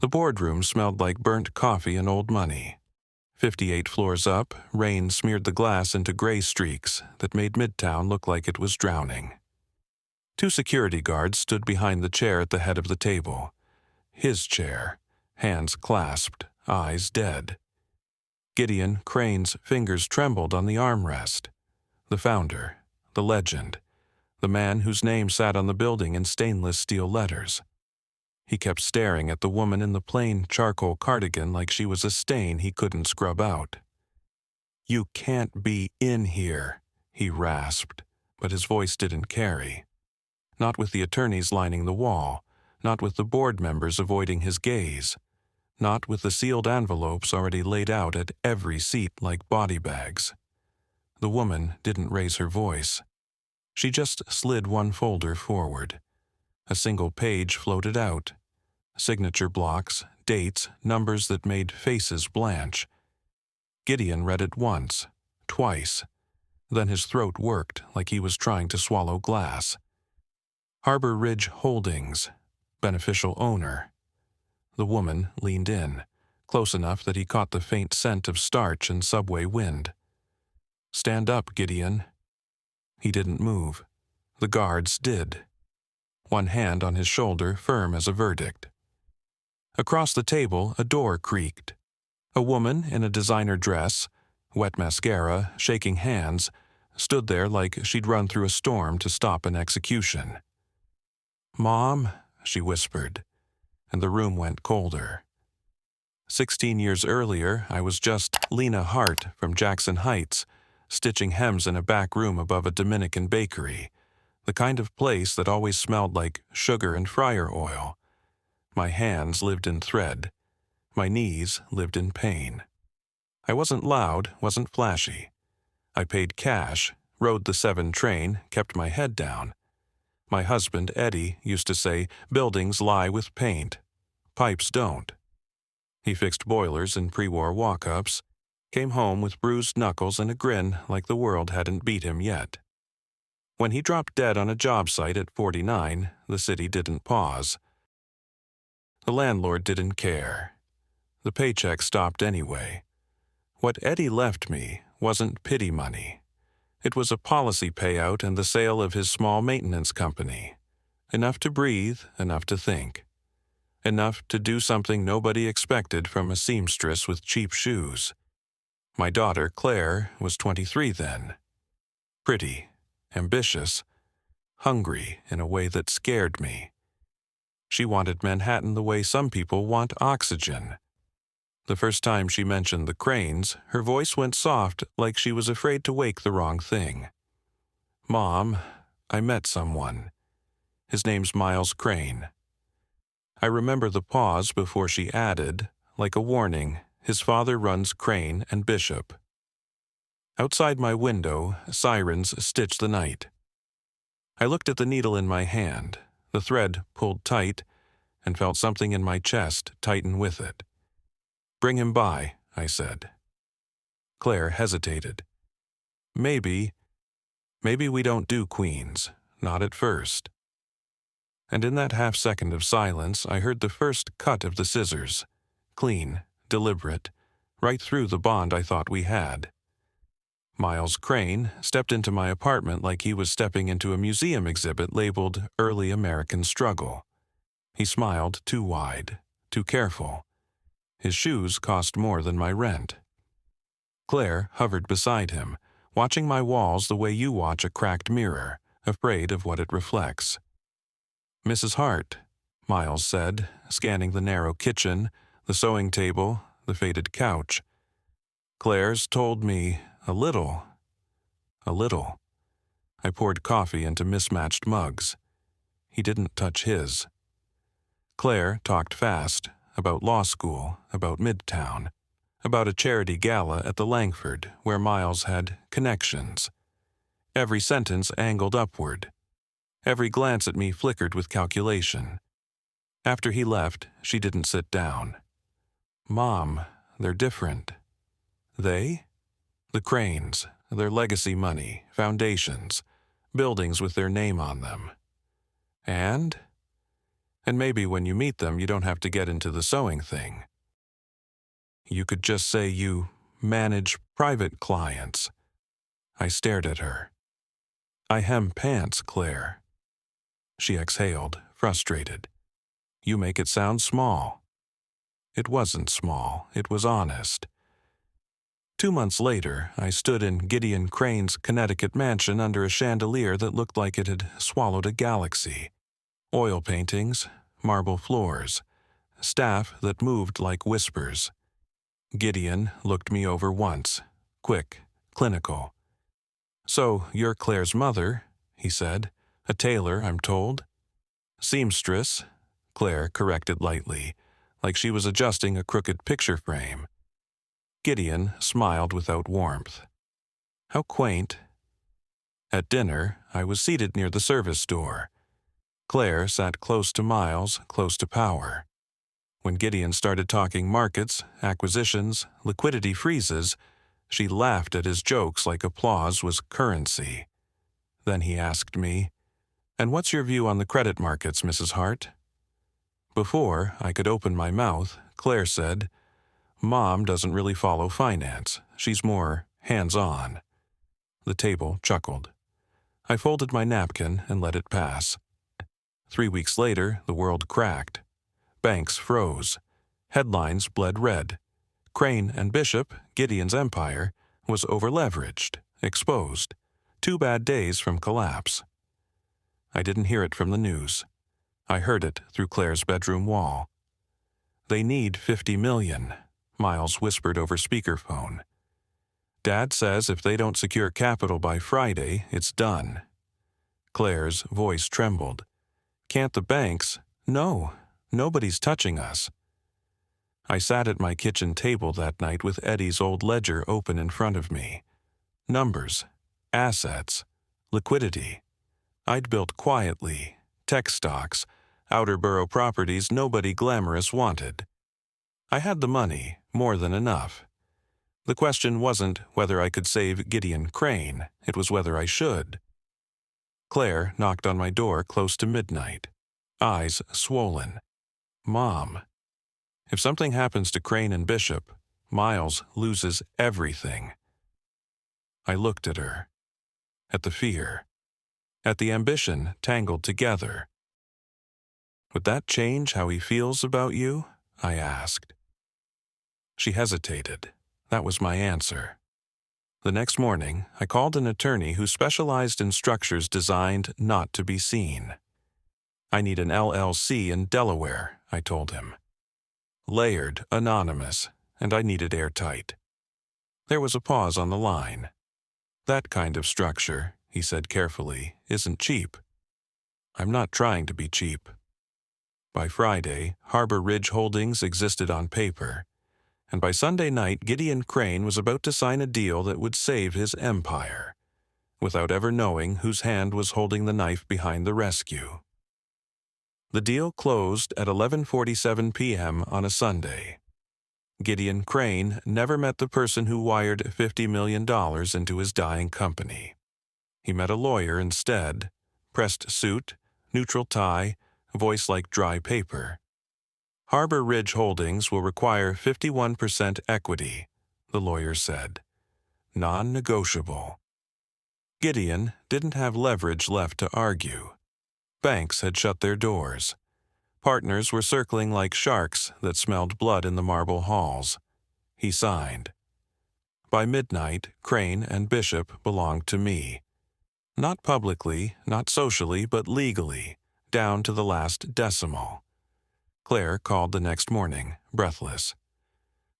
The boardroom smelled like burnt coffee and old money. 58 floors up, rain smeared the glass into gray streaks that made Midtown look like it was drowning. 2 security guards stood behind the chair at the head of the table. His chair, hands clasped, eyes dead. Gideon Crane's fingers trembled on the armrest. The founder, the legend, the man whose name sat on the building in stainless steel letters. He kept staring at the woman in the plain charcoal cardigan like she was a stain he couldn't scrub out. "You can't be in here," he rasped, but his voice didn't carry. Not with the attorneys lining the wall, not with the board members avoiding his gaze, not with the sealed envelopes already laid out at every seat like body bags. The woman didn't raise her voice. She just slid one folder forward. A single page floated out. Signature blocks, dates, numbers that made faces blanch. Gideon read it once, twice. Then his throat worked like he was trying to swallow glass. Harbor Ridge Holdings, beneficial owner. The woman leaned in, close enough that he caught the faint scent of starch and subway wind. "Stand up, Gideon." He didn't move. The guards did. One hand on his shoulder, firm as a verdict. Across the table, a door creaked. A woman in a designer dress, wet mascara, shaking hands, stood there like she'd run through a storm to stop an execution. "Mom," she whispered, and the room went colder. 16 years earlier, I was just Lena Hart from Jackson Heights, stitching hems in a back room above a Dominican bakery, the kind of place that always smelled like sugar and fryer oil. My hands lived in thread. My knees lived in pain. I wasn't loud, wasn't flashy. I paid cash, rode the 7 train, kept my head down. My husband, Eddie, used to say, "Buildings lie with paint. Pipes don't." He fixed boilers in pre-war walk-ups, came home with bruised knuckles and a grin like the world hadn't beat him yet. When he dropped dead on a job site at 49, the city didn't pause. The landlord didn't care. The paycheck stopped anyway. What Eddie left me wasn't pity money. It was a policy payout and the sale of his small maintenance company. Enough to breathe, enough to think. Enough to do something nobody expected from a seamstress with cheap shoes. My daughter, Claire, was 23 then. Pretty, ambitious, hungry in a way that scared me. She wanted Manhattan the way some people want oxygen. The first time she mentioned the Cranes, her voice went soft like she was afraid to wake the wrong thing. "Mom, I met someone. His name's Miles Crane." I remember the pause before she added, like a warning, "His father runs Crane and Bishop." Outside my window, sirens stitched the night. I looked at the needle in my hand, the thread pulled tight, and felt something in my chest tighten with it. "Bring him by," I said. Claire hesitated. Maybe we don't do Queens, not at first." And in that half-second of silence, I heard the first cut of the scissors, clean, deliberate, right through the bond I thought we had. Miles Crane stepped into my apartment like he was stepping into a museum exhibit labeled Early American Struggle. He smiled too wide, too careful. His shoes cost more than my rent. Claire hovered beside him, watching my walls the way you watch a cracked mirror, afraid of what it reflects. "Mrs. Hart," Miles said, scanning the narrow kitchen, the sewing table, the faded couch. "Claire's told me a little. A little." I poured coffee into mismatched mugs. He didn't touch his. Claire talked fast, about law school, about Midtown, about a charity gala at the Langford where Miles had connections. Every sentence angled upward. Every glance at me flickered with calculation. After he left, she didn't sit down. "Mom, they're different." "They?" "The Cranes, their legacy money, foundations, buildings with their name on them." "And?" And maybe when you meet them, you don't have to get into the sewing thing. You could just say you manage private clients. I stared at her. I hem pants, Claire. She exhaled, frustrated. You make it sound small. It wasn't small, it was honest. 2 months later, I stood in Gideon Crane's Connecticut mansion under a chandelier that looked like it had swallowed a galaxy. Oil paintings, marble floors, staff that moved like whispers. Gideon looked me over once, quick, clinical. So, you're Claire's mother, he said. A tailor, I'm told. Seamstress, Claire corrected lightly, like she was adjusting a crooked picture frame. Gideon smiled without warmth. How quaint. At dinner, I was seated near the service door. Claire sat close to Miles, close to power. When Gideon started talking markets, acquisitions, liquidity freezes, she laughed at his jokes like applause was currency. Then he asked me, "And what's your view on the credit markets, Mrs. Hart?" Before I could open my mouth, Claire said, "Mom doesn't really follow finance. She's more hands-on." The table chuckled. I folded my napkin and let it pass. 3 weeks later, the world cracked. Banks froze. Headlines bled red. Crane and Bishop, Gideon's empire, was overleveraged, exposed. 2 bad days from collapse. I didn't hear it from the news. I heard it through Claire's bedroom wall. "They need $50 million, Miles whispered over speakerphone. "Dad says if they don't secure capital by Friday, it's done." Claire's voice trembled. "Can't the banks?" "No, nobody's touching us." I sat at my kitchen table that night with Eddie's old ledger open in front of me. Numbers, assets, liquidity. I'd built quietly, tech stocks, outer borough properties nobody glamorous wanted. I had the money, more than enough. The question wasn't whether I could save Gideon Crane, it was whether I should. Claire knocked on my door close to midnight, eyes swollen. "Mom, if something happens to Crane and Bishop, Miles loses everything." I looked at her, at the fear, at the ambition tangled together. "Would that change how he feels about you?" I asked. She hesitated. That was my answer. The next morning, I called an attorney who specialized in structures designed not to be seen. "I need an LLC in Delaware," I told him. Layered, anonymous, and I needed airtight. There was a pause on the line. "That kind of structure," he said carefully, "isn't cheap." "I'm not trying to be cheap." By Friday, Harbor Ridge Holdings existed on paper, and by Sunday night Gideon Crane was about to sign a deal that would save his empire, without ever knowing whose hand was holding the knife behind the rescue. The deal closed at 11:47 p.m. on a Sunday. Gideon Crane never met the person who wired $50 million into his dying company. He met a lawyer instead, pressed suit, neutral tie, voice like dry paper. "Harbor Ridge Holdings will require 51% equity," the lawyer said. Non-negotiable. Gideon didn't have leverage left to argue. Banks had shut their doors. Partners were circling like sharks that smelled blood in the marble halls. He signed. By midnight, Crane and Bishop belonged to me. Not publicly, not socially, but legally, down to the last decimal. Claire called the next morning, breathless.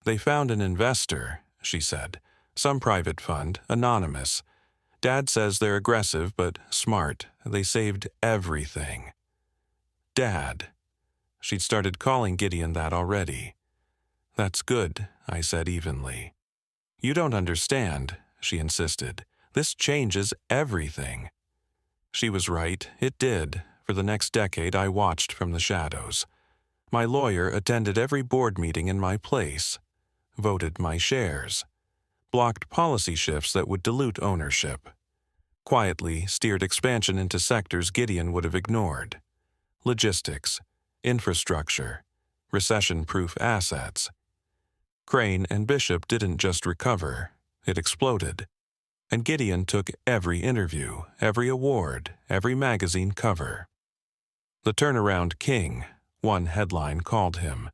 "They found an investor," she said. "Some private fund, anonymous. Dad says they're aggressive but smart. They saved everything." Dad. She'd started calling Gideon that already. "That's good," I said evenly. "You don't understand," she insisted. "This changes everything." She was right, it did. For the next decade I watched from the shadows. My lawyer attended every board meeting in my place, voted my shares, blocked policy shifts that would dilute ownership, quietly steered expansion into sectors Gideon would have ignored. Logistics, infrastructure, recession-proof assets. Crane and Bishop didn't just recover, it exploded. And Gideon took every interview, every award, every magazine cover. The turnaround king, one headline called him.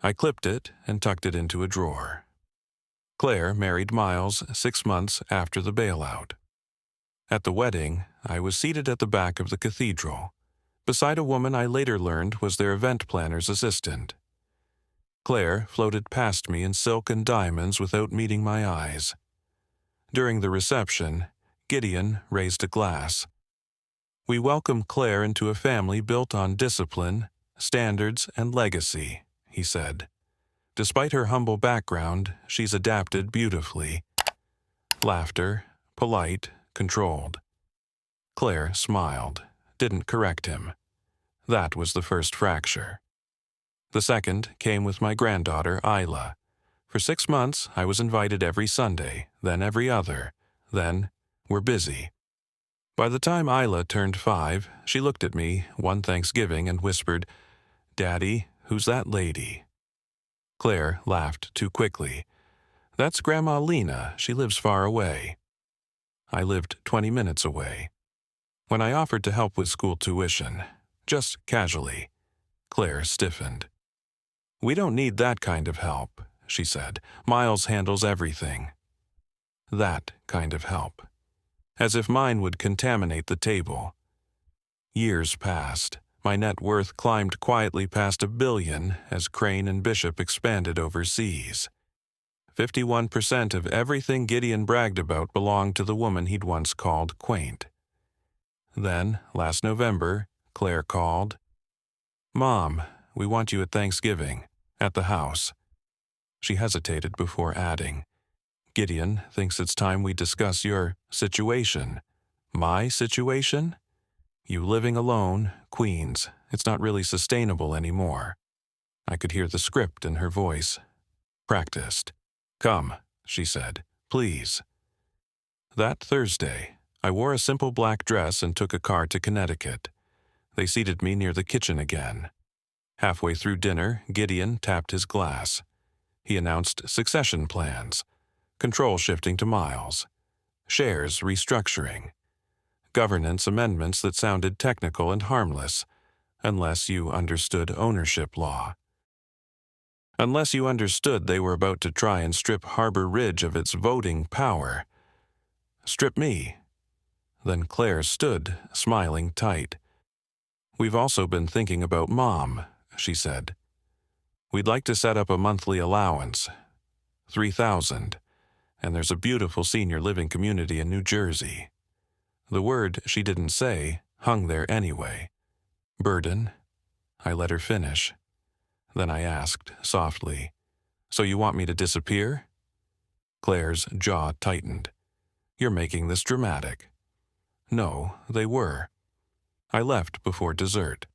I clipped it and tucked it into a drawer. Claire married Miles 6 months after the bailout. At the wedding, I was seated at the back of the cathedral, beside a woman I later learned was their event planner's assistant. Claire floated past me in silk and diamonds without meeting my eyes. During the reception, Gideon raised a glass. We welcome Claire into a family built on discipline, standards, and legacy, he said. Despite her humble background, she's adapted beautifully. Laughter, polite, controlled. Claire smiled, didn't correct him. That was the first fracture. The second came with my granddaughter, Isla. For 6 months, I was invited every Sunday, then every other, then, we're busy. By the time Isla turned 5, she looked at me one Thanksgiving and whispered, "Daddy, who's that lady?" Claire laughed too quickly. "That's Grandma Lena, she lives far away." I lived 20 minutes away. When I offered to help with school tuition, just casually, Claire stiffened. "We don't need that kind of help," she said. "Miles handles everything." That kind of help. As if mine would contaminate the table. Years passed. My net worth climbed quietly past $1 billion as Crane and Bishop expanded overseas. 51% of everything Gideon bragged about belonged to the woman he'd once called quaint. Then, last November, Claire called. "Mom, we want you at Thanksgiving, at the house." She hesitated before adding, "Gideon thinks it's time we discuss your situation." "My situation?" "You living alone, Queens. It's not really sustainable anymore." I could hear the script in her voice. Practiced. "Come," she said, "please." That Thursday, I wore a simple black dress and took a car to Connecticut. They seated me near the kitchen again. Halfway through dinner, Gideon tapped his glass. He announced succession plans, control shifting to Miles, shares restructuring, governance amendments that sounded technical and harmless, unless you understood ownership law. Unless you understood they were about to try and strip Harbor Ridge of its voting power. Strip me. Then Claire stood, smiling tight. "We've also been thinking about Mom," she said. "We'd like to set up a monthly allowance, $3,000, and there's a beautiful senior living community in New Jersey." The word she didn't say hung there anyway. "Burden?" I let her finish. Then I asked, softly, "So you want me to disappear?" Claire's jaw tightened. "You're making this dramatic." No, they were. I left before dessert.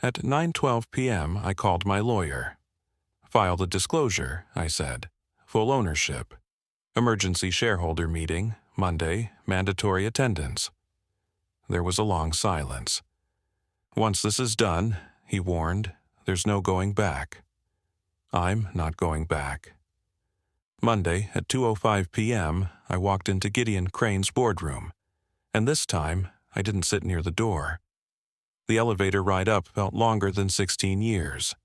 At 9:12 p.m., I called my lawyer. "File the disclosure," I said. "Full ownership. Emergency shareholder meeting, Monday, mandatory attendance." There was a long silence. "Once this is done," he warned, "there's no going back." I'm not going back. Monday at 2:05 p.m., I walked into Gideon Crane's boardroom, and this time I didn't sit near the door. The elevator ride up felt longer than 16 years.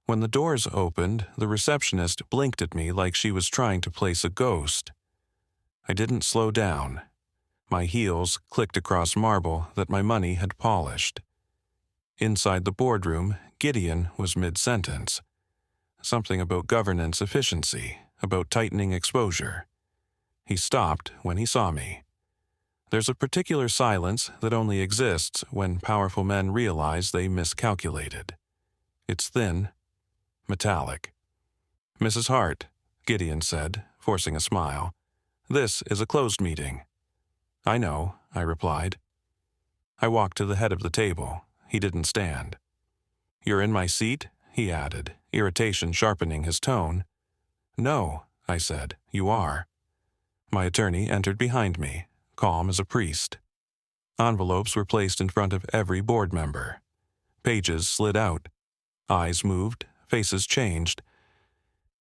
When the doors opened, the receptionist blinked at me like she was trying to place a ghost. I didn't slow down. My heels clicked across marble that my money had polished. Inside the boardroom, Gideon was mid-sentence. Something about governance efficiency, about tightening exposure. He stopped when he saw me. There's a particular silence that only exists when powerful men realize they miscalculated. It's thin, metallic. "Mrs. Hart," Gideon said, forcing a smile, "this is a closed meeting." "I know," I replied. I walked to the head of the table. He didn't stand. "You're in my seat?" he added, irritation sharpening his tone. "No," I said, "you are." My attorney entered behind me, calm as a priest. Envelopes were placed in front of every board member. Pages slid out. Eyes moved, faces changed.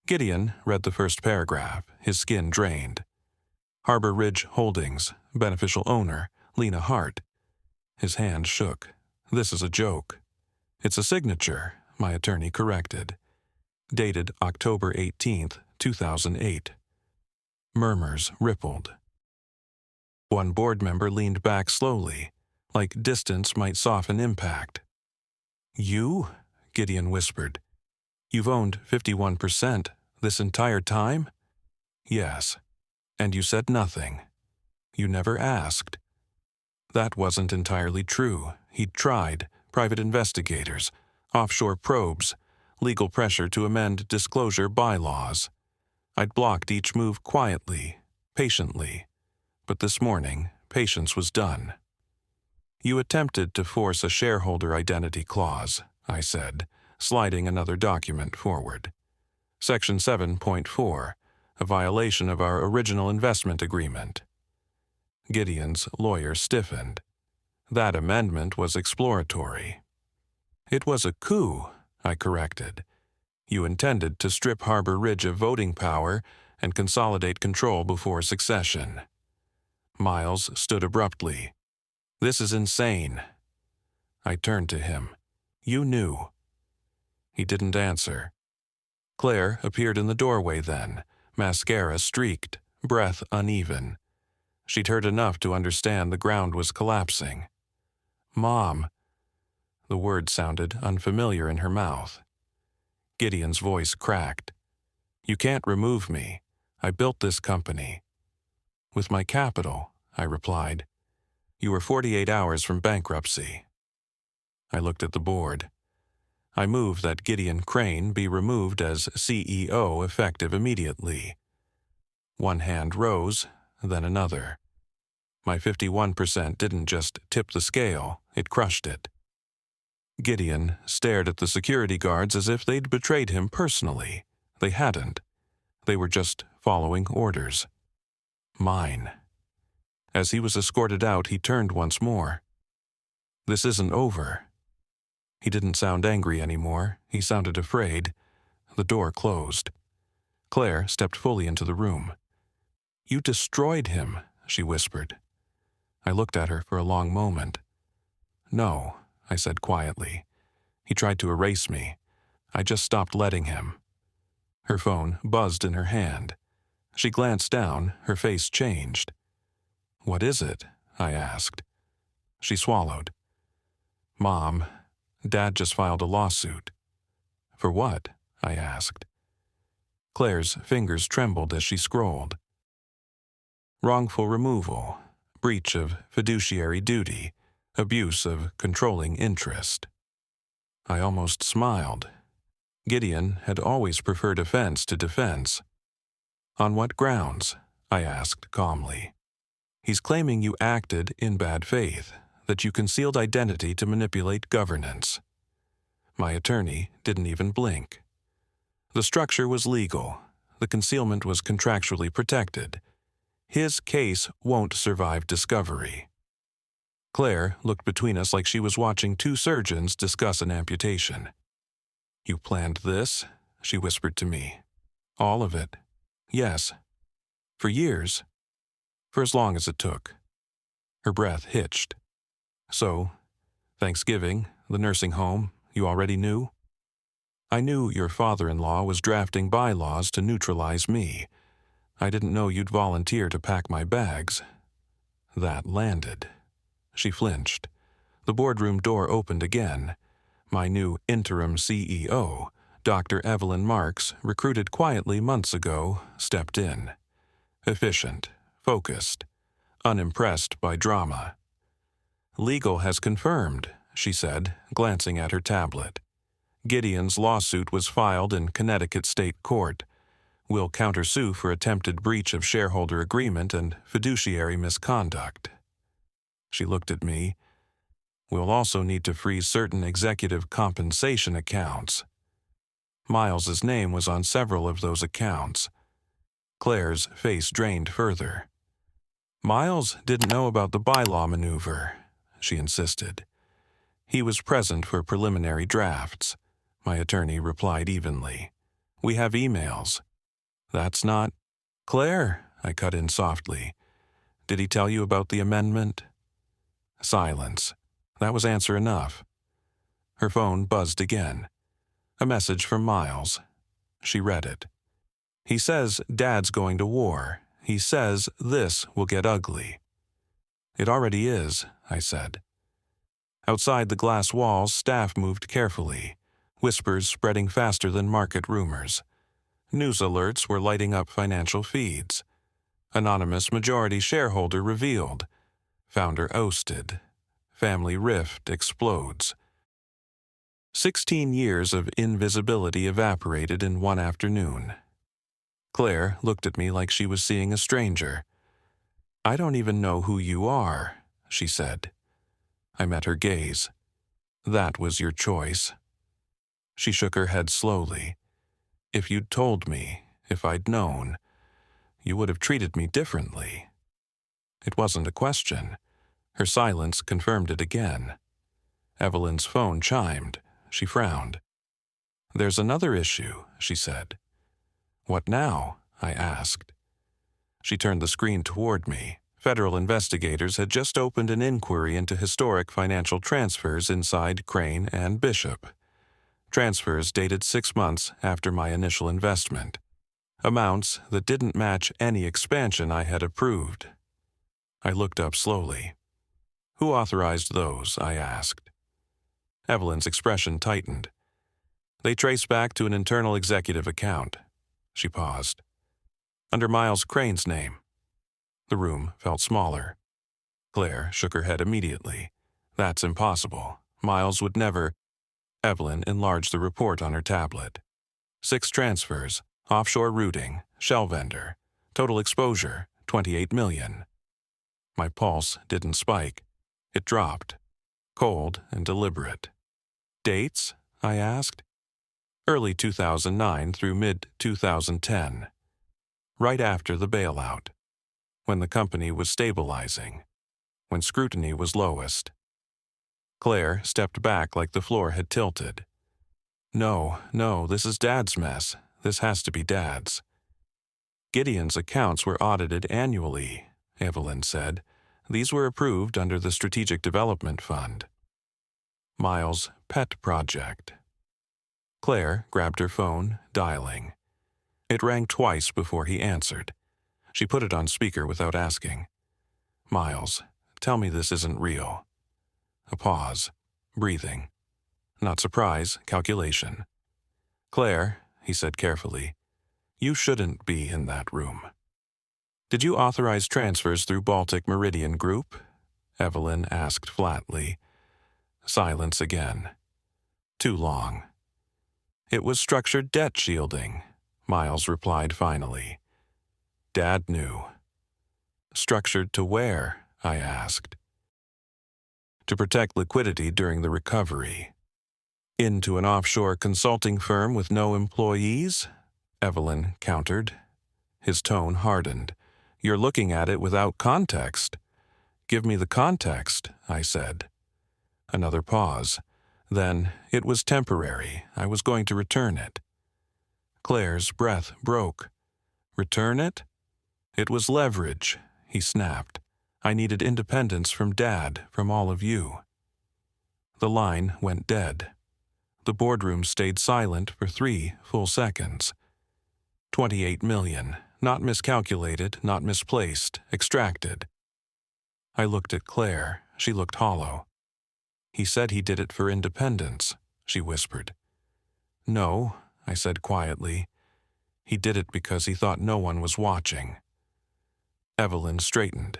Gideon read the first paragraph, his skin drained. Harbor Ridge Holdings, beneficial owner, Lena Hart. His hand shook. This is a joke. It's a signature, my attorney corrected. Dated October 18th, 2008. Murmurs rippled. One board member leaned back slowly, like distance might soften impact. You? Gideon whispered. You've owned 51% this entire time? Yes. And you said nothing. You never asked. That wasn't entirely true. He'd tried. Private investigators, offshore probes, legal pressure to amend disclosure bylaws. I'd blocked each move quietly, patiently. But this morning, patience was done. You attempted to force a shareholder identity clause, I said, sliding another document forward. Section 7.4, a violation of our original investment agreement. Gideon's lawyer stiffened. That amendment was exploratory. It was a coup, I corrected. You intended to strip Harbor Ridge of voting power and consolidate control before succession. Miles stood abruptly. This is insane. I turned to him. You knew. He didn't answer. Claire appeared in the doorway then, mascara streaked, breath uneven. She'd heard enough to understand the ground was collapsing. Mom. The word sounded unfamiliar in her mouth. Gideon's voice cracked. You can't remove me. I built this company. With my capital, I replied. You were 48 hours from bankruptcy. I looked at the board. I moved that Gideon Crane be removed as CEO effective immediately. One hand rose, then another. My 51% didn't just tip the scale, it crushed it. Gideon stared at the security guards as if they'd betrayed him personally. They hadn't. They were just following orders. Mine. As he was escorted out, he turned once more. This isn't over. He didn't sound angry anymore. He sounded afraid. The door closed. Claire stepped fully into the room. You destroyed him, she whispered. I looked at her for a long moment. No, I said quietly. He tried to erase me. I just stopped letting him. Her phone buzzed in her hand. She glanced down, her face changed. What is it? I asked. She swallowed. Mom, Dad just filed a lawsuit. For what? I asked. Claire's fingers trembled as she scrolled. Wrongful removal, breach of fiduciary duty, abuse of controlling interest. I almost smiled. Gideon had always preferred offense to defense. On what grounds? I asked calmly. He's claiming you acted in bad faith, that you concealed identity to manipulate governance. My attorney didn't even blink. The structure was legal. The concealment was contractually protected. His case won't survive discovery. Claire looked between us like she was watching two surgeons discuss an amputation. You planned this? She whispered to me. All of it. Yes. For years. For as long as it took. Her breath hitched. So, Thanksgiving, the nursing home, you already knew? I knew your father-in-law was drafting bylaws to neutralize me. I didn't know you'd volunteer to pack my bags. That landed. She flinched. The boardroom door opened again. My new interim CEO, Dr. Evelyn Marks, recruited quietly months ago, stepped in. Efficient, focused, unimpressed by drama. Legal has confirmed, she said, glancing at her tablet. Gideon's lawsuit was filed in Connecticut State Court. We'll countersue for attempted breach of shareholder agreement and fiduciary misconduct. She looked at me. We'll also need to freeze certain executive compensation accounts. Miles's name was on several of those accounts. Claire's face drained further. Miles didn't know about the bylaw maneuver, she insisted. He was present for preliminary drafts. My attorney replied evenly. We have emails. That's not... Claire, I cut in softly. Did he tell you about the amendment? Silence. That was answer enough. Her phone buzzed again. A message from Miles. She read it. He says Dad's going to war. He says this will get ugly. It already is, I said. Outside the glass walls, staff moved carefully, whispers spreading faster than market rumors. News alerts were lighting up financial feeds. Anonymous majority shareholder revealed. Founder ousted. Family rift explodes. 16 years of invisibility evaporated in one afternoon. Claire looked at me like she was seeing a stranger. I don't even know who you are, she said. I met her gaze. That was your choice. She shook her head slowly. If you'd told me, if I'd known, you would have treated me differently. It wasn't a question. Her silence confirmed it again. Evelyn's phone chimed. She frowned. There's another issue, she said. What now? I asked. She turned the screen toward me. Federal investigators had just opened an inquiry into historic financial transfers inside Crane and Bishop. Transfers dated 6 months after my initial investment. Amounts that didn't match any expansion I had approved. I looked up slowly. Who authorized those? I asked. Evelyn's expression tightened. They trace back to an internal executive account. She paused. Under Miles Crane's name. The room felt smaller. Claire shook her head immediately. That's impossible. Miles would never... Evelyn enlarged the report on her tablet. 6 transfers, offshore routing, shell vendor. Total exposure, $28 million. My pulse didn't spike. It dropped. Cold and deliberate. Dates? I asked. Early 2009 through mid-2010. Right after the bailout. When the company was stabilizing. When scrutiny was lowest. Claire stepped back like the floor had tilted. No, this is Dad's mess. This has to be Dad's. Gideon's accounts were audited annually, Evelyn said. These were approved under the Strategic Development Fund. Miles' pet project. Claire grabbed her phone, dialing. It rang twice before he answered. She put it on speaker without asking. Miles, tell me this isn't real. A pause. Breathing. Not surprise, calculation. Claire, he said carefully, you shouldn't be in that room. Did you authorize transfers through Baltic Meridian Group? Evelyn asked flatly. Silence again. Too long. It was structured debt shielding, Miles replied finally. Dad knew. Structured to where? I asked. To protect liquidity during the recovery. Into an offshore consulting firm with no employees? Evelyn countered. His tone hardened. You're looking at it without context. Give me the context, I said. Another pause. Then, it was temporary. I was going to return it. Claire's breath broke. Return it? It was leverage, he snapped. I needed independence from Dad, from all of you. The line went dead. The boardroom stayed silent for 3 full seconds. 28 million, not miscalculated, not misplaced, extracted. I looked at Claire. She looked hollow. He said he did it for independence, she whispered. No, I said quietly. He did it because he thought no one was watching. Evelyn straightened.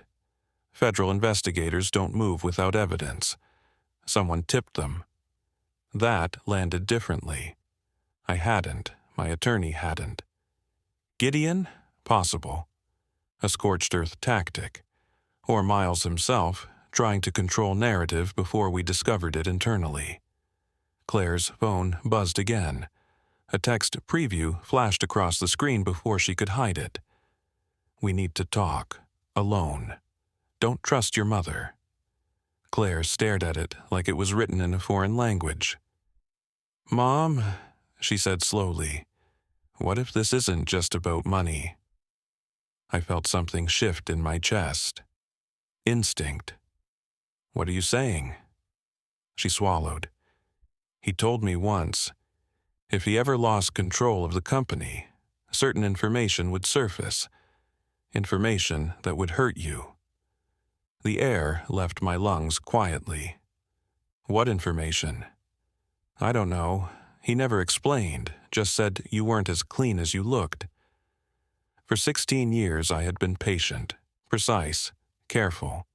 Federal investigators don't move without evidence. Someone tipped them. That landed differently. I hadn't. My attorney hadn't. Gideon? Possible. A scorched earth tactic. Or Miles himself, trying to control narrative before we discovered it internally. Claire's phone buzzed again. A text preview flashed across the screen before she could hide it. We need to talk. Alone. Don't trust your mother. Claire stared at it like it was written in a foreign language. "Mom," she said slowly, "what if this isn't just about money?" I felt something shift in my chest. Instinct. "What are you saying?" She swallowed. "He told me once, if he ever lost control of the company, certain information would surface. Information that would hurt you." The air left my lungs quietly. "What information?" "I don't know. He never explained, just said you weren't as clean as you looked." For 16 years I had been patient, precise, careful.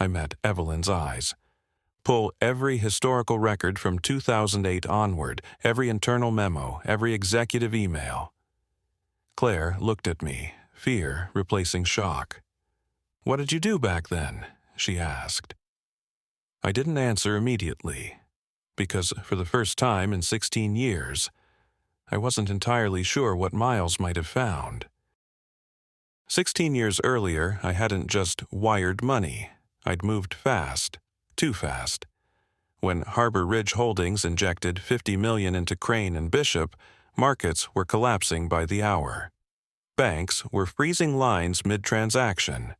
I met Evelyn's eyes. Pull every historical record from 2008 onward, every internal memo, every executive email. Claire looked at me, fear replacing shock. "What did you do back then?" she asked. I didn't answer immediately, because for the first time in 16 years, I wasn't entirely sure what Miles might have found. 16 years earlier, I hadn't just wired money. I'd moved fast, too fast. When Harbor Ridge Holdings injected $50 million into Crane and Bishop, markets were collapsing by the hour. Banks were freezing lines mid-transaction.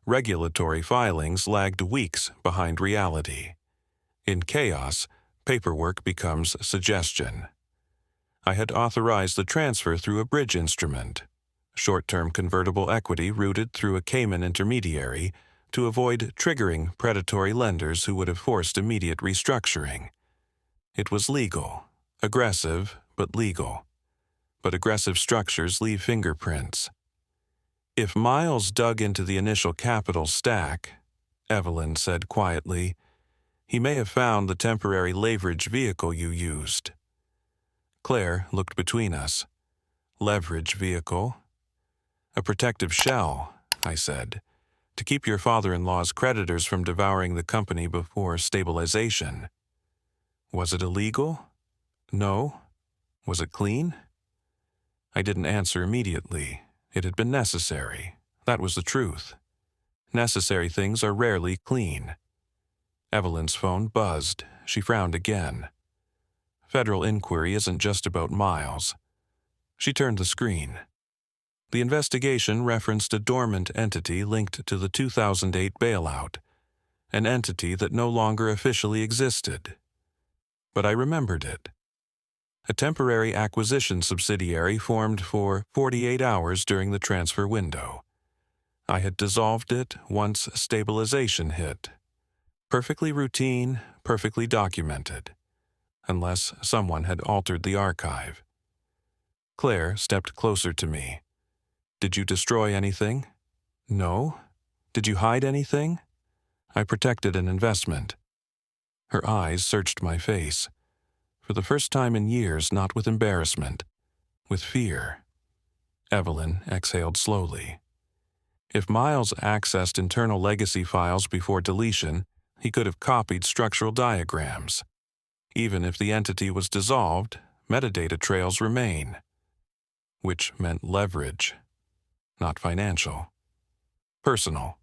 Regulatory filings lagged weeks behind reality. In chaos, paperwork becomes suggestion. I had authorized the transfer through a bridge instrument, short-term convertible equity routed through a Cayman intermediary to avoid triggering predatory lenders who would have forced immediate restructuring. It was legal, aggressive, but legal. But aggressive structures leave fingerprints. If Miles dug into the initial capital stack, Evelyn said quietly, he may have found the temporary leverage vehicle you used. Claire looked between us. Leverage vehicle? A protective shell, I said, to keep your father-in-law's creditors from devouring the company before stabilization. Was it illegal? No. Was it clean? I didn't answer immediately. It had been necessary. That was the truth. Necessary things are rarely clean. Evelyn's phone buzzed. She frowned again. Federal inquiry isn't just about Miles. She turned the screen. The investigation referenced a dormant entity linked to the 2008 bailout, an entity that no longer officially existed. But I remembered it. A temporary acquisition subsidiary formed for 48 hours during the transfer window. I had dissolved it once stabilization hit. Perfectly routine, perfectly documented. Unless someone had altered the archive. Claire stepped closer to me. Did you destroy anything? No. Did you hide anything? I protected an investment. Her eyes searched my face. For the first time in years, not with embarrassment, with fear. Evelyn exhaled slowly. If Miles accessed internal legacy files before deletion, he could have copied structural diagrams. Even if the entity was dissolved, metadata trails remain. Which meant leverage. Not financial. Personal.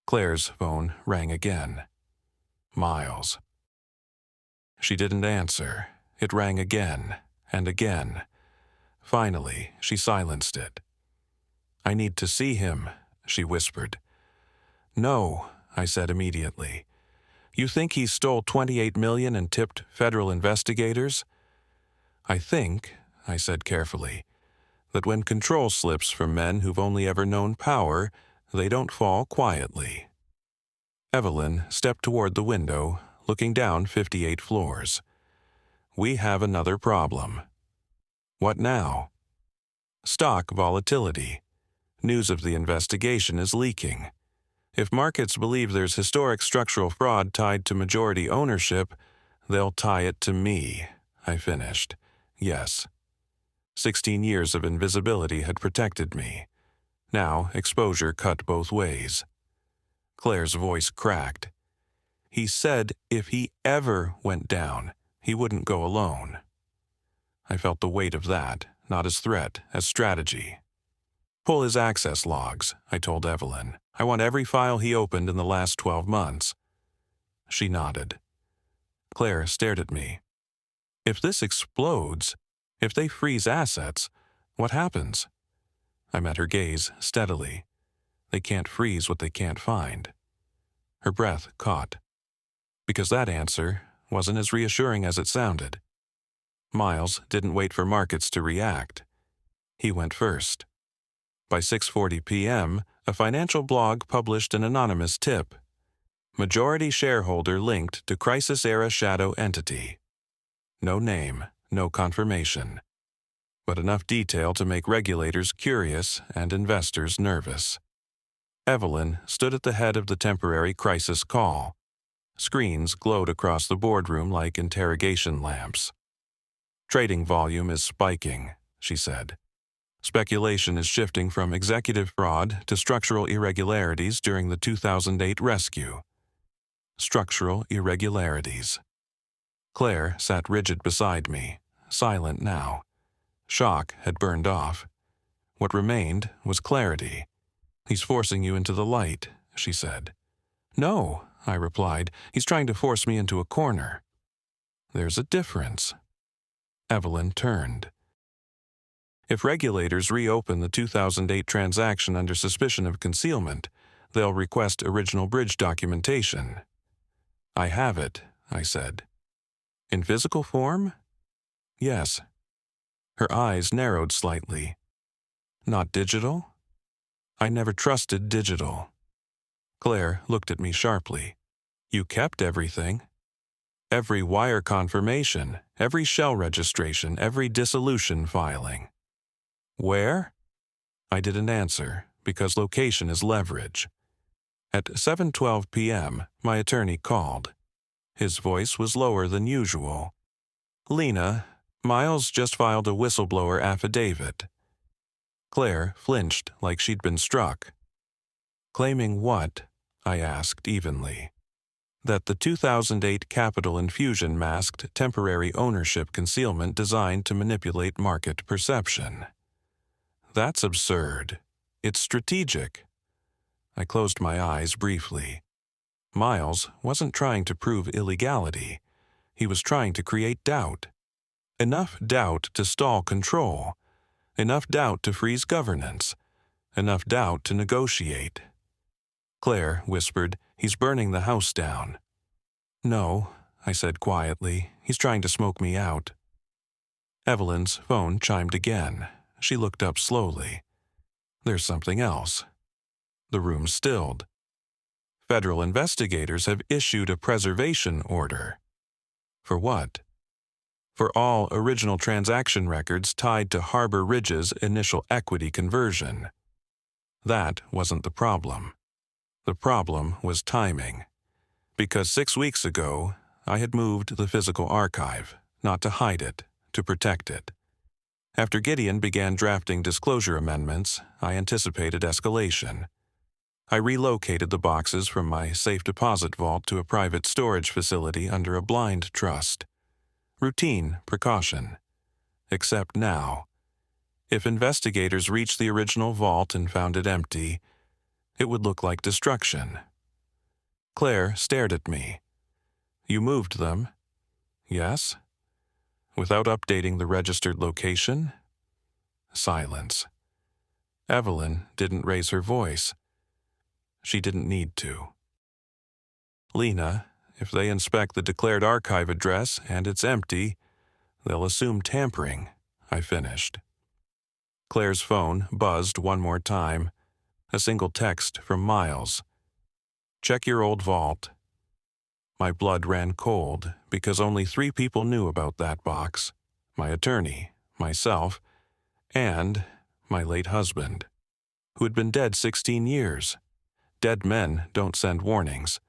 Claire's phone rang again. Miles. She didn't answer. It rang again and again. Finally, she silenced it. I need to see him, she whispered. No, I said immediately. You think he stole $28 million and tipped federal investigators? I think, I said carefully, that when control slips from men who've only ever known power, they don't fall quietly. Evelyn stepped toward the window, looking down 58 floors. We have another problem. What now? Stock volatility. News of the investigation is leaking. If markets believe there's historic structural fraud tied to majority ownership, they'll tie it to me, I finished. Yes. 16 years of invisibility had protected me. Now exposure cut both ways. Claire's voice cracked. He said if he ever went down, he wouldn't go alone. I felt the weight of that, not as threat, as strategy. Pull his access logs, I told Evelyn. I want every file he opened in the last 12 months. She nodded. Claire stared at me. If this explodes, if they freeze assets, what happens? I met her gaze steadily. They can't freeze what they can't find. Her breath caught. Because that answer wasn't as reassuring as it sounded. Miles didn't wait for markets to react. He went first. By 6:40 p.m., a financial blog published an anonymous tip. Majority shareholder linked to crisis-era shadow entity. No name, no confirmation, but enough detail to make regulators curious and investors nervous. Evelyn stood at the head of the temporary crisis call. Screens glowed across the boardroom like interrogation lamps. Trading volume is spiking, she said. Speculation is shifting from executive fraud to structural irregularities during the 2008 rescue. Structural irregularities. Claire sat rigid beside me, silent now. Shock had burned off. What remained was clarity. He's forcing you into the light, she said. No, I replied. He's trying to force me into a corner. There's a difference. Evelyn turned. If regulators reopen the 2008 transaction under suspicion of concealment, they'll request original bridge documentation. I have it, I said. In physical form? Yes. Her eyes narrowed slightly. Not digital? I never trusted digital. Claire looked at me sharply. You kept everything. Every wire confirmation, every shell registration, every dissolution filing. Where? I didn't answer, because location is leverage. At 7:12 p.m., my attorney called. His voice was lower than usual. Lena, Miles just filed a whistleblower affidavit. Claire flinched like she'd been struck. Claiming what? I asked evenly. That the 2008 capital infusion masked temporary ownership concealment designed to manipulate market perception. That's absurd. It's strategic. I closed my eyes briefly. Miles wasn't trying to prove illegality. He was trying to create doubt. Enough doubt to stall control. Enough doubt to freeze governance. Enough doubt to negotiate. Claire whispered, He's burning the house down. No, I said quietly. He's trying to smoke me out. Evelyn's phone chimed again. She looked up slowly. There's something else. The room stilled. Federal investigators have issued a preservation order. For what? For all original transaction records tied to Harbor Ridge's initial equity conversion. That wasn't the problem. The problem was timing. Because 6 weeks ago, I had moved the physical archive, not to hide it, to protect it. After Gideon began drafting disclosure amendments, I anticipated escalation. I relocated the boxes from my safe deposit vault to a private storage facility under a blind trust. Routine precaution. Except now. If investigators reached the original vault and found it empty, it would look like destruction. Claire stared at me. You moved them? Yes. Without updating the registered location? Silence. Evelyn didn't raise her voice. She didn't need to. Lena, if they inspect the declared archive address and it's empty, they'll assume tampering, I finished. Claire's phone buzzed one more time. A single text from Miles. Check your old vault. My blood ran cold because only 3 people knew about that box. My attorney, myself, and my late husband, who had been dead 16 years. Dead men don't send warnings.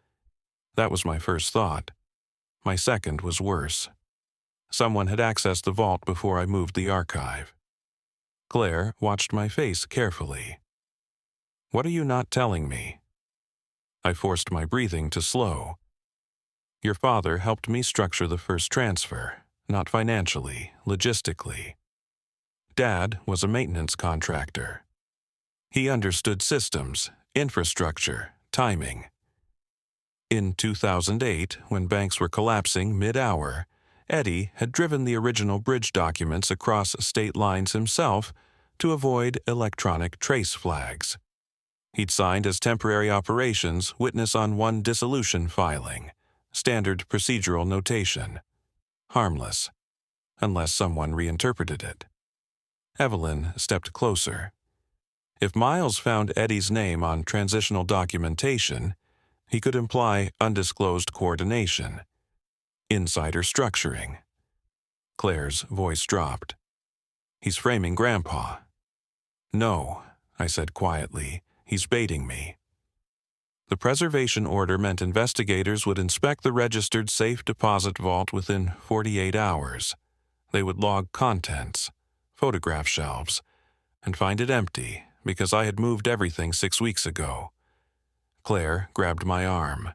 That was my first thought. My second was worse. Someone had accessed the vault before I moved the archive. Claire watched my face carefully. What are you not telling me? I forced my breathing to slow. Your father helped me structure the first transfer, not financially, logistically. Dad was a maintenance contractor. He understood systems, infrastructure, timing. In 2008, when banks were collapsing mid-hour, Eddie had driven the original bridge documents across state lines himself to avoid electronic trace flags. He'd signed as temporary operations witness on one dissolution filing, standard procedural notation. Harmless, unless someone reinterpreted it. Evelyn stepped closer. If Miles found Eddie's name on transitional documentation, he could imply undisclosed coordination, insider structuring. Claire's voice dropped. He's framing Grandpa. No, I said quietly, he's baiting me. The preservation order meant investigators would inspect the registered safe deposit vault within 48 hours. They would log contents, photograph shelves, and find it empty because I had moved everything 6 weeks ago. Claire grabbed my arm.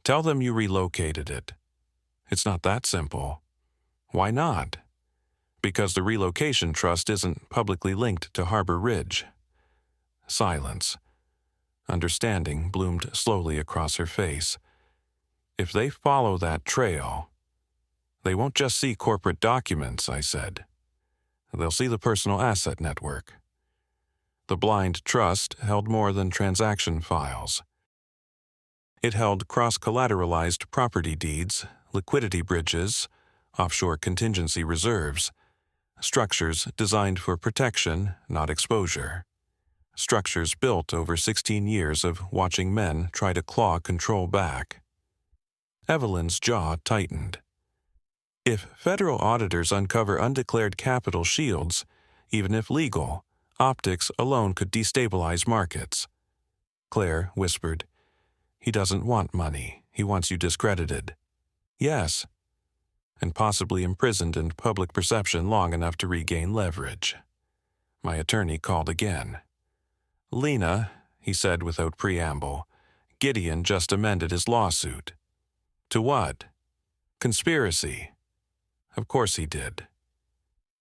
Tell them you relocated it. It's not that simple. Why not? Because the relocation trust isn't publicly linked to Harbor Ridge. Silence. Understanding bloomed slowly across her face. If they follow that trail, they won't just see corporate documents, I said. They'll see the personal asset network. The blind trust held more than transaction files. It held cross-collateralized property deeds, liquidity bridges, offshore contingency reserves, structures designed for protection, not exposure. Structures built over 16 years of watching men try to claw control back. Evelyn's jaw tightened. If federal auditors uncover undeclared capital shields, even if legal, optics alone could destabilize markets. Claire whispered, He doesn't want money. He wants you discredited. Yes. And possibly imprisoned in public perception long enough to regain leverage. My attorney called again. Lena, he said without preamble, Gideon just amended his lawsuit. To what? Conspiracy. Of course he did.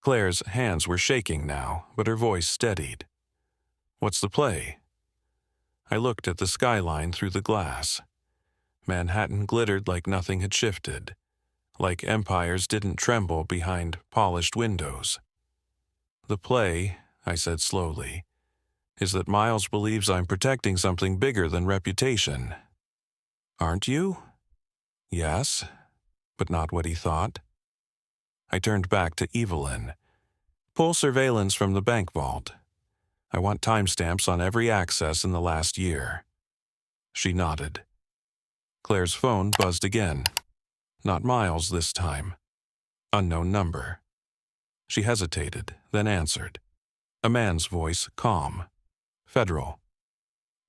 Claire's hands were shaking now, but her voice steadied. What's the play? I looked at the skyline through the glass. Manhattan glittered like nothing had shifted, like empires didn't tremble behind polished windows. The play, I said slowly, is that Miles believes I'm protecting something bigger than reputation. Aren't you? Yes, but not what he thought. I turned back to Evelyn. Pull surveillance from the bank vault. I want timestamps on every access in the last year. She nodded. Claire's phone buzzed again. Not Miles this time. Unknown number. She hesitated, then answered. A man's voice, calm. Federal.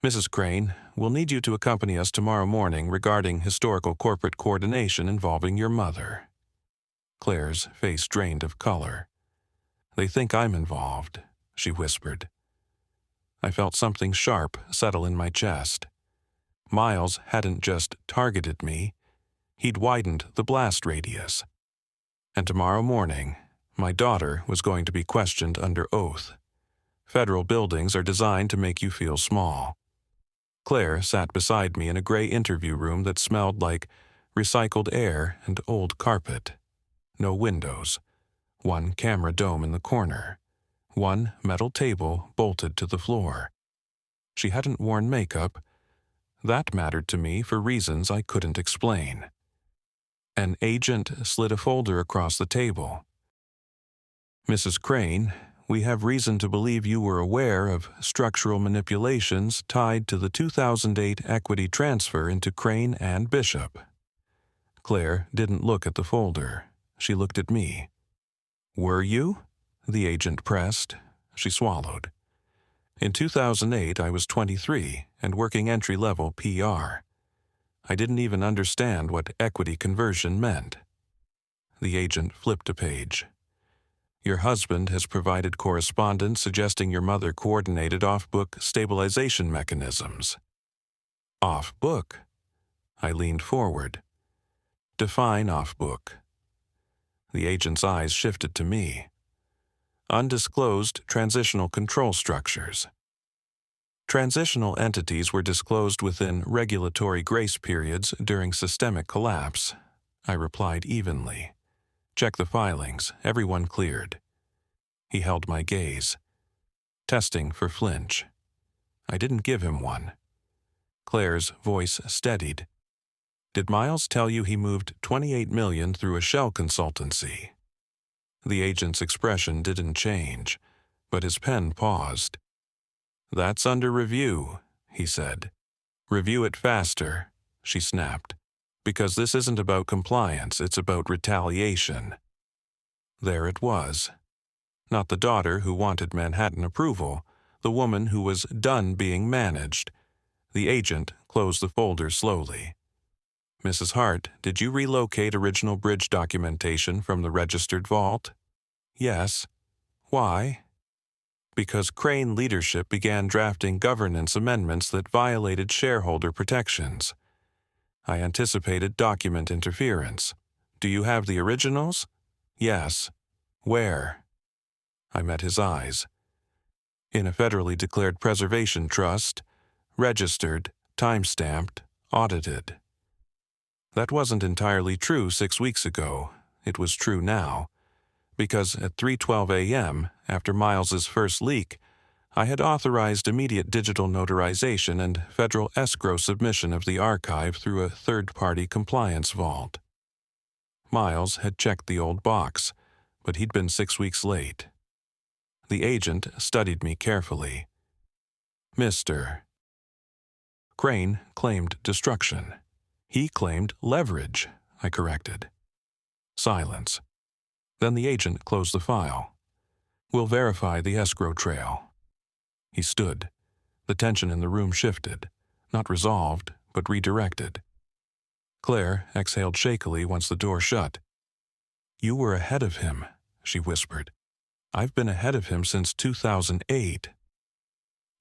Mrs. Crane, we'll need you to accompany us tomorrow morning regarding historical corporate coordination involving your mother. Claire's face drained of color. They think I'm involved, she whispered. I felt something sharp settle in my chest. Miles hadn't just targeted me, he'd widened the blast radius. And tomorrow morning, my daughter was going to be questioned under oath. Federal buildings are designed to make you feel small. Claire sat beside me in a gray interview room that smelled like recycled air and old carpet. No windows. One camera dome in the corner. One metal table bolted to the floor. She hadn't worn makeup. That mattered to me for reasons I couldn't explain. An agent slid a folder across the table. Mrs. Crane, we have reason to believe you were aware of structural manipulations tied to the 2008 equity transfer into Crane and Bishop. Claire didn't look at the folder. She looked at me. Were you? The agent pressed. She swallowed. In 2008, I was 23 and working entry-level PR. I didn't even understand what equity conversion meant. The agent flipped a page. Your husband has provided correspondence suggesting your mother coordinated off-book stabilization mechanisms. Off-book? I leaned forward. Define off-book. The agent's eyes shifted to me. Undisclosed transitional control structures. Transitional entities were disclosed within regulatory grace periods during systemic collapse. I replied evenly. Check the filings, everyone cleared. He held my gaze. Testing for flinch. I didn't give him one. Claire's voice steadied. Did Miles tell you he moved $28 million through a shell consultancy? The agent's expression didn't change, but his pen paused. That's under review, he said. Review it faster, she snapped, because this isn't about compliance, it's about retaliation. There it was. Not the daughter who wanted Manhattan approval, the woman who was done being managed. The agent closed the folder slowly. Mrs. Hart, did you relocate original bridge documentation from the registered vault? Yes. Why? Because Crane leadership began drafting governance amendments that violated shareholder protections. I anticipated document interference. Do you have the originals? Yes. Where? I met his eyes. In a federally declared preservation trust, registered, time-stamped, audited. That wasn't entirely true 6 weeks ago. It was true now. Because at 3:12 a.m., after Miles's first leak, I had authorized immediate digital notarization and federal escrow submission of the archive through a third-party compliance vault. Miles had checked the old box, but he'd been 6 weeks late. The agent studied me carefully. Mr. Crane claimed destruction. He claimed leverage, I corrected. Silence. Then the agent closed the file. We'll verify the escrow trail. He stood. The tension in the room shifted, not resolved, but redirected. Claire exhaled shakily once the door shut. You were ahead of him, she whispered. I've been ahead of him since 2008.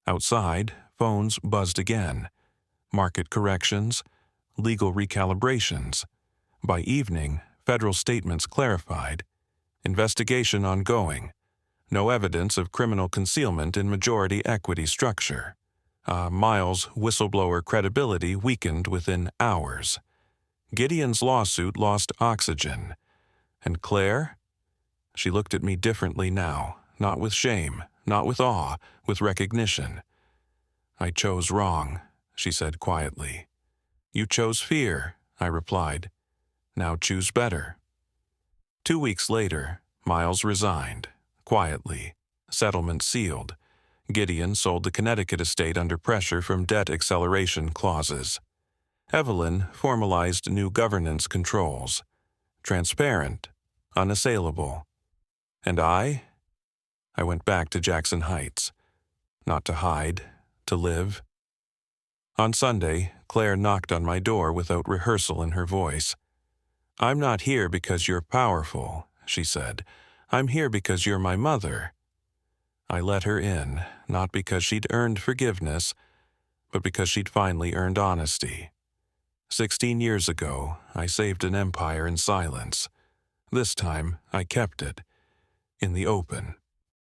Outside, phones buzzed again. Market corrections, legal recalibrations. By evening, federal statements clarified. Investigation ongoing. No evidence of criminal concealment in majority equity structure. Miles' whistleblower credibility weakened within hours. Gideon's lawsuit lost oxygen. And Claire? She looked at me differently now, not with shame, not with awe, with recognition. I chose wrong, she said quietly. You chose fear, I replied. Now choose better. 2 weeks later, Miles resigned, quietly, settlement sealed. Gideon sold the Connecticut estate under pressure from debt acceleration clauses. Evelyn formalized new governance controls. Transparent, unassailable. And I went back to Jackson Heights. Not to hide, to live. On Sunday, Claire knocked on my door without rehearsal in her voice. I'm not here because you're powerful, she said. I'm here because you're my mother. I let her in, not because she'd earned forgiveness, but because she'd finally earned honesty. 16 years ago, I saved an empire in silence. This time, I kept it, in the open.